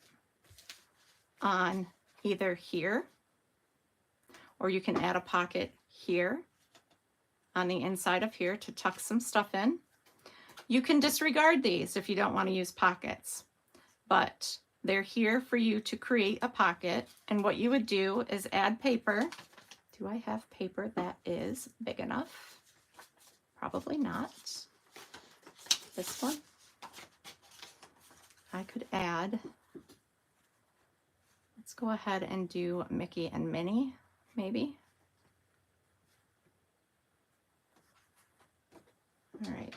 Speaker 1: on either here, or you can add a pocket here on the inside of here to tuck some stuff in. You can disregard these if you don't want to use pockets, but they're here for you to create a pocket. And what you would do is add paper. Do I have paper that is big enough? Probably not. This one. I could add, let's go ahead and do Mickey and Minnie, maybe. All right.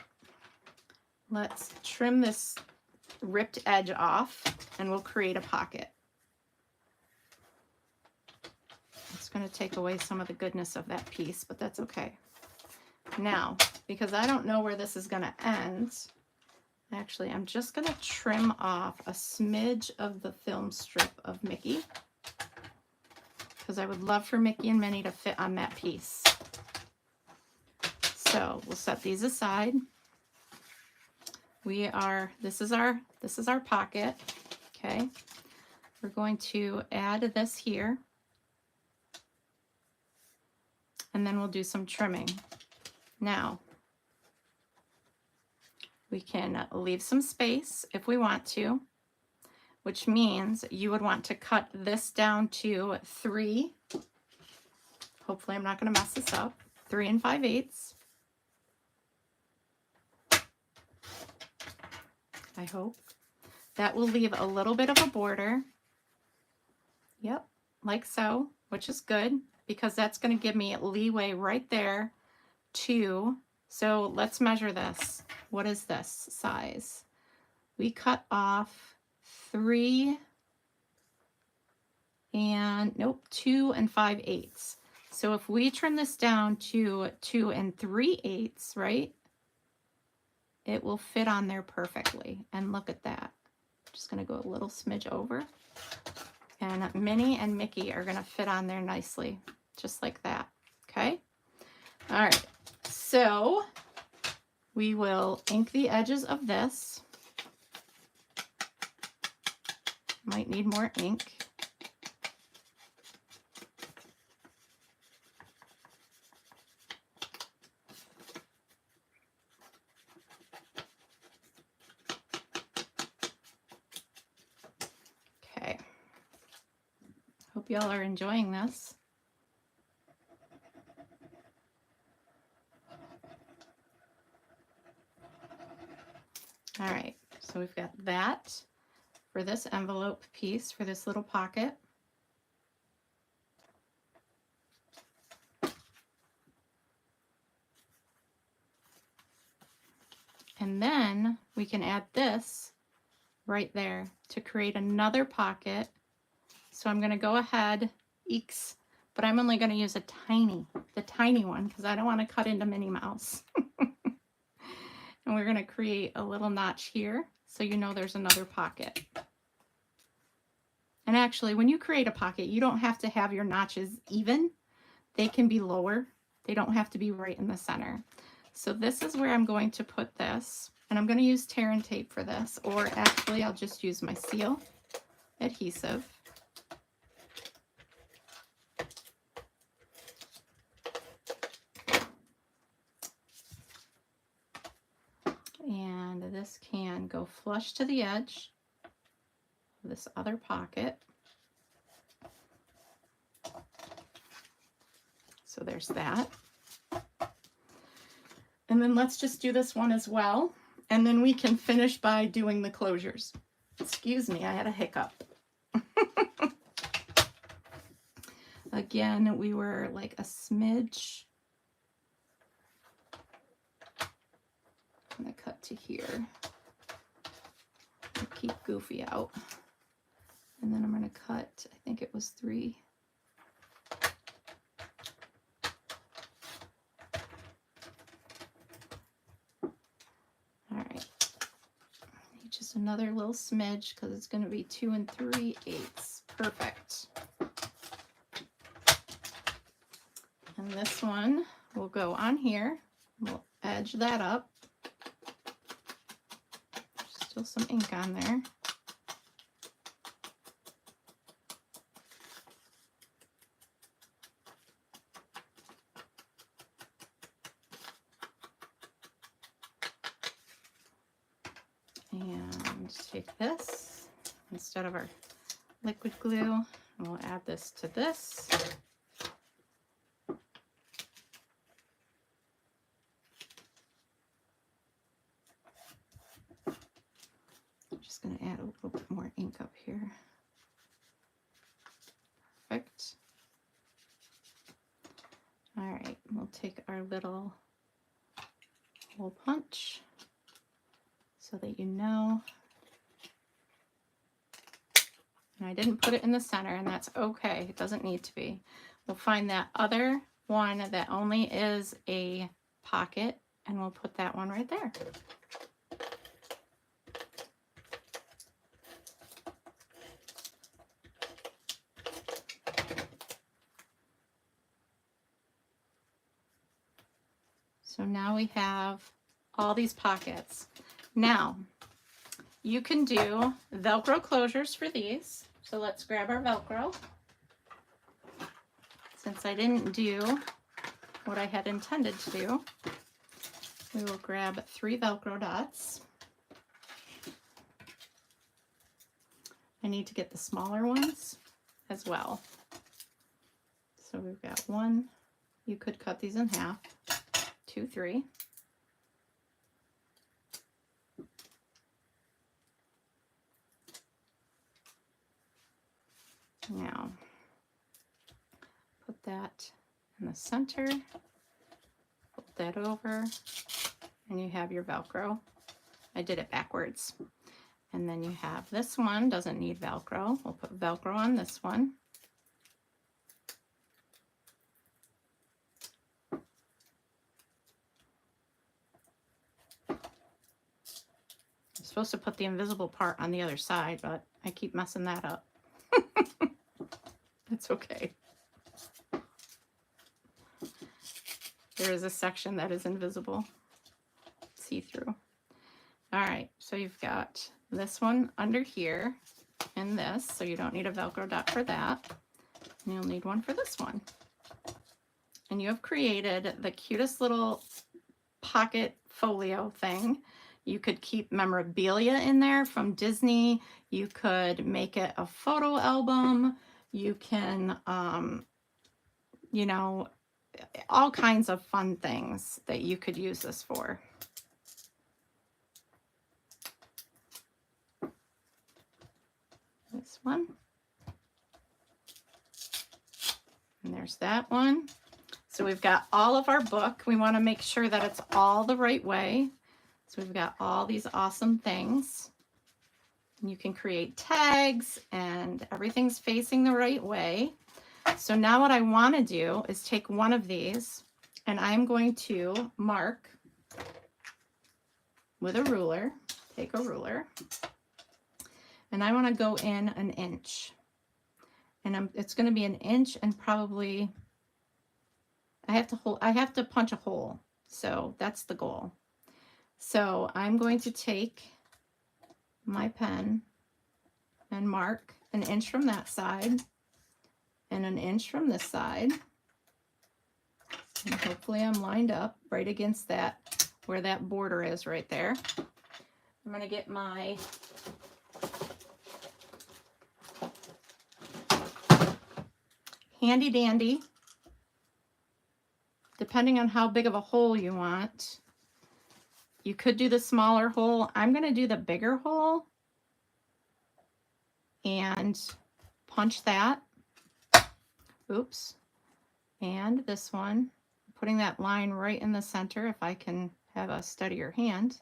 Speaker 1: Let's trim this ripped edge off and we'll create a pocket. It's going to take away some of the goodness of that piece, but that's okay. Now, because I don't know where this is going to end, actually, I'm just going to trim off a smidge of the film strip of Mickey. because I would love for Mickey and Minnie to fit on that piece. So we'll set these aside. This is our pocket. Okay. We're going to add this here. And then we'll do some trimming. Now, we can leave some space if we want to, which means you would want to cut this down to 3. Hopefully I'm not going to mess this up. 3 5/8. I hope. That will leave a little bit of a border. Yep, like so, which is good because that's going to give me leeway right there to, so let's measure this. What is this size? We cut off 3 and, nope, 2 5/8. So if we trim this down to 2 3/8, right, it will fit on there perfectly. And look at that. Just going to go a little smidge over. And Minnie and Mickey are going to fit on there nicely, just like that. Okay? All right. So we will ink the edges of this. Might need more ink. Okay. Hope y'all are enjoying this. All right, so we've got that for this envelope piece, for this little pocket. And then we can add this right there to create another pocket. So I'm going to go ahead, eeks, but I'm only going to use the tiny one because I don't want to cut into Minnie Mouse. And we're going to create a little notch here so you know there's another pocket. And actually, when you create a pocket, you don't have to have your notches even. They can be lower. They don't have to be right in the center. So this is where I'm going to put this. And I'm going to use tear and tape for this. Or actually, I'll just use my seal adhesive. And this can go flush to the edge of this other pocket. So there's that. And then let's just do this one as well. And then we can finish by doing the closures. Excuse me, I had a hiccup. Again, we were like a smidge. I'm going to cut to here. I'll keep Goofy out. And then I'm going to cut, I think it was 3. All right. Just another little smidge because it's going to be 2 3/8. Perfect. And this one will go on here. We'll edge that up. Still some ink on there. And take this instead of our liquid glue, and we'll add this to this. I'm just going to add a little bit more ink up here. Perfect. All right, we'll take our little hole punch so that you know. And I didn't put it in the center, and that's okay. It doesn't need to be. We'll find that other one that only is a pocket, and we'll put that one right there. So now we have all these pockets. Now, you can do Velcro closures for these. So let's grab our Velcro. Since I didn't do what I had intended to do, we will grab 3 Velcro dots. I need to get the smaller ones as well. So we've got 1. You could cut these in half. 2, 3. Now, put that in the center, flip that over, and you have your Velcro. I did it backwards. And then you have this one, doesn't need Velcro. We'll put Velcro on this one. I'm supposed to put the invisible part on the other side, but I keep messing that up. It's okay. There is a section that is invisible, see-through. All right, so you've got this one under here and this, so you don't need a Velcro dot for that. And you'll need one for this one. And you have created the cutest little pocket folio thing. You could keep memorabilia in there from Disney. You could make it a photo album. You can, you know, all kinds of fun things that you could use this for. This one. And there's that one. So we've got all of our book. We want to make sure that it's all the right way. So we've got all these awesome things. You can create tags and everything's facing the right way. So now what I want to do is take one of these and I'm going to mark with a ruler. Take a ruler. And I want to go in 1 inch. And it's going to be 1 inch and probably I have to punch a hole. So that's the goal. So I'm going to take my pen and mark 1 inch from that side and 1 inch from this side. And hopefully I'm lined up right against that, where that border is right there. I'm going to get my handy dandy, depending on how big of a hole you want. You could do the smaller hole. I'm going to do the bigger hole and punch that. Oops. And this one, putting that line right in the center if I can have a steadier hand.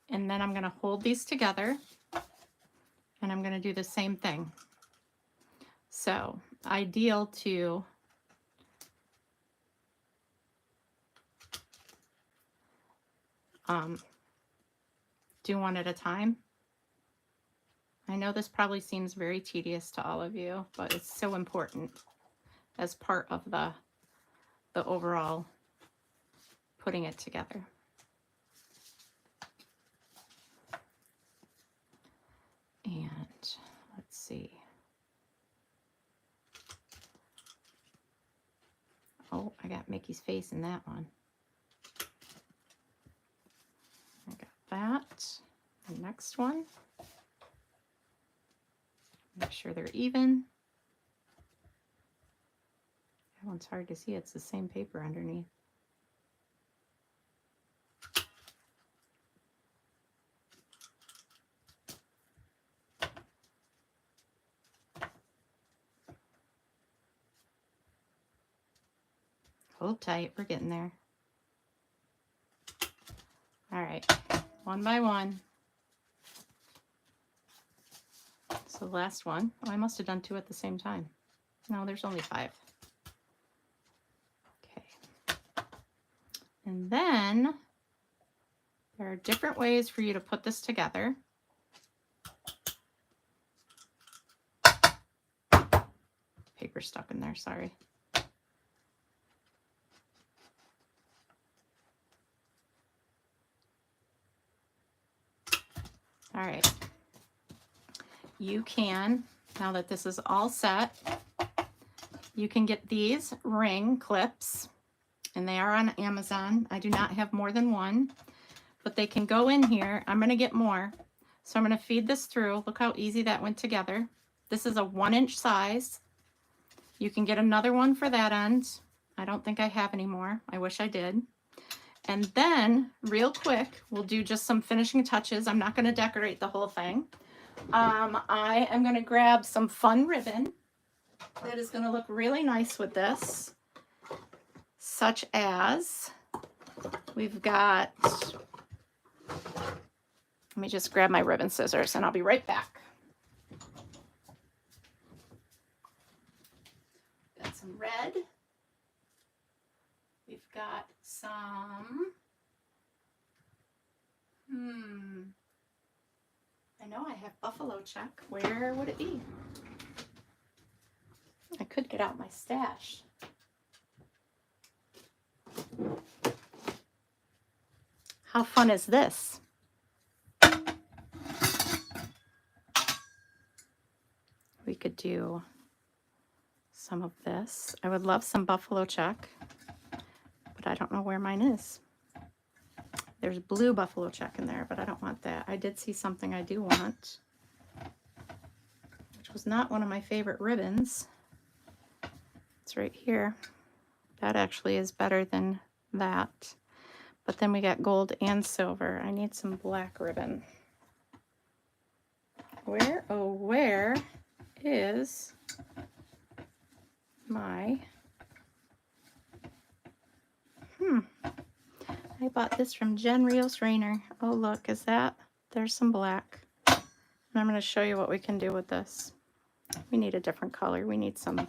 Speaker 1: And then I'm going to hold these together and I'm going to do the same thing. So ideal to do one at a time. I know this probably seems very tedious to all of you, but it's so important as part of the overall putting it together. And let's see. Oh, I got Mickey's face in that one. I got that. The next one. Make sure they're even. That one's hard to see. It's the same paper underneath. Hold tight, we're getting there. All right, one by one. So the last one, oh, I must have done 2 at the same time. No, there's only 5. Okay. And then there are different ways for you to put this together. Paper stuck in there, sorry. All right. You can, now that this is all set, you can get these ring clips, and they are on Amazon. I do not have more than one, but they can go in here. I'm going to get more. So I'm going to feed this through. Look how easy that went together. This is a 1-inch size. You can get another one for that end. I don't think I have any more. I wish I did. And then real quick, we'll do just some finishing touches. I'm not going to decorate the whole thing. I am going to grab some fun ribbon that is going to look really nice with this, such as we've got, let me just grab my ribbon scissors and I'll be right back. Got some red. We've got some, I know I have buffalo check. Where would it be? I could get out my stash. How fun is this? We could do some of this. I would love some buffalo check, but I don't know where mine is. There's blue buffalo check in there, but I don't want that. I did see something I do want, which was not one of my favorite ribbons. It's right here. That actually is better than that. But then we got gold and silver. I need some black ribbon. Where, oh, where is my, I bought this from Jen Rios Rayner. Oh, look, is that, there's some black. And I'm going to show you what we can do with this. We need a different color. We need some.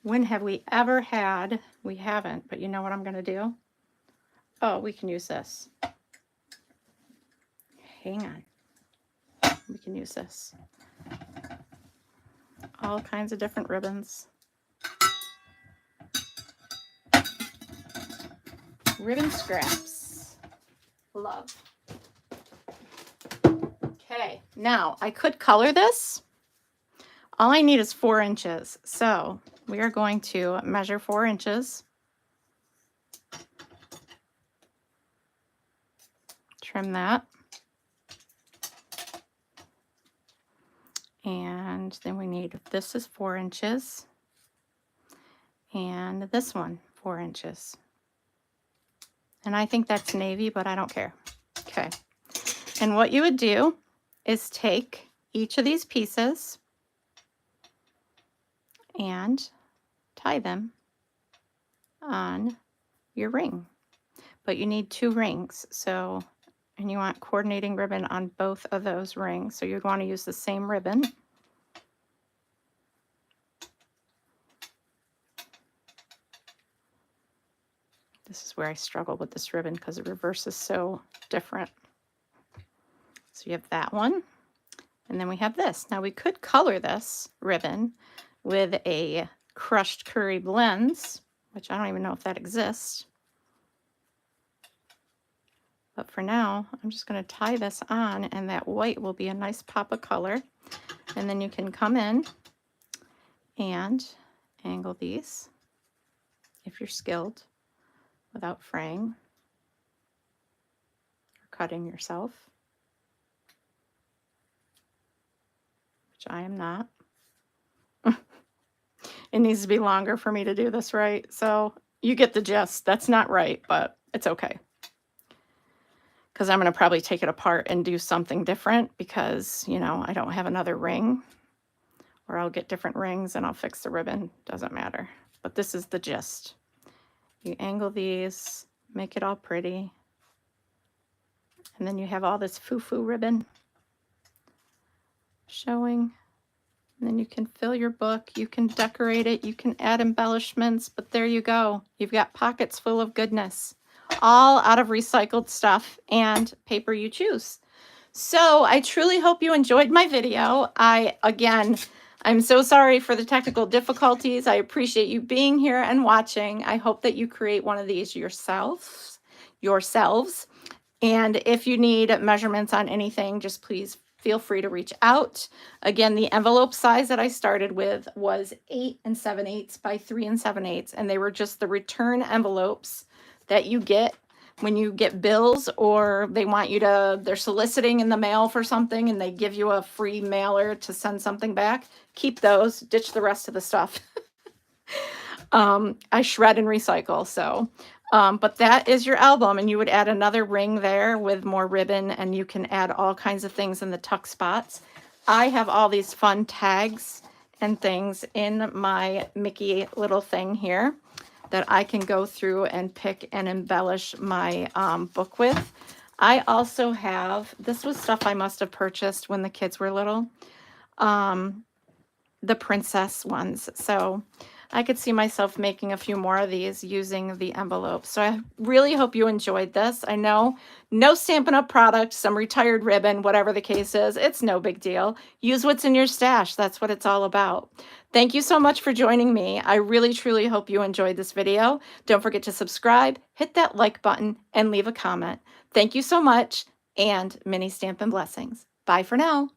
Speaker 1: When have we ever had, we haven't, but you know what I'm going to do? Oh, we can use this. Hang on. We can use this. All kinds of different ribbons. Ribbon scraps. Love. Okay, now I could color this. All I need is 4 inches. So we are going to measure 4 inches. Trim that. And then we need, this is 4 inches. And this one, 4 inches. And I think that's navy, but I don't care. Okay. And what you would do is take each of these pieces and tie them on your ring. But you need 2 rings. So, and you want coordinating ribbon on both of those rings. So you'd want to use the same ribbon. This is where I struggle with this ribbon because the reverse is so different. So you have that one. And then we have this. Now we could color this ribbon with a crushed curry blends, which I don't even know if that exists. But for now, I'm just going to tie this on, and that white will be a nice pop of color. And then you can come in and angle these if you're skilled without fraying or cutting yourself, which I am not. It needs to be longer for me to do this right. So you get the gist. That's not right, but it's okay. Because I'm going to probably take it apart and do something different because, you know, I don't have another ring. Or I'll get different rings and I'll fix the ribbon. Doesn't matter. But this is the gist. You angle these, make it all pretty. And then you have all this foo-foo ribbon showing. And then you can fill your book. You can decorate it. You can add embellishments. But there you go. You've got pockets full of goodness. All out of recycled stuff and paper you choose. So I truly hope you enjoyed my video. I'm so sorry for the technical difficulties. I appreciate you being here and watching. I hope that you create one of these yourselves. And if you need measurements on anything, just please feel free to reach out. Again, the envelope size that I started with was 8 7/8 by 3 7/8, and they were just the return envelopes that you get when you get bills, or they want you to, they're soliciting in the mail for something and they give you a free mailer to send something back. Keep those, ditch the rest of the stuff. I shred and recycle. So, but that is your album, and you would add another ring there with more ribbon, and you can add all kinds of things in the tuck spots. I have all these fun tags and things in my Mickey little thing here that I can go through and pick and embellish my book with. I also have, this was stuff I must have purchased when the kids were little, the princess ones. So I could see myself making a few more of these using the envelopes. So I really hope you enjoyed this. I know no Stampin' Up! Product, some retired ribbon, whatever the case is, it's no big deal. Use what's in your stash. That's what it's all about. Thank you so much for joining me. I really, truly hope you enjoyed this video. Don't forget to subscribe, hit that like button, and leave a comment. Thank you so much, and many Stampin' blessings. Bye for now.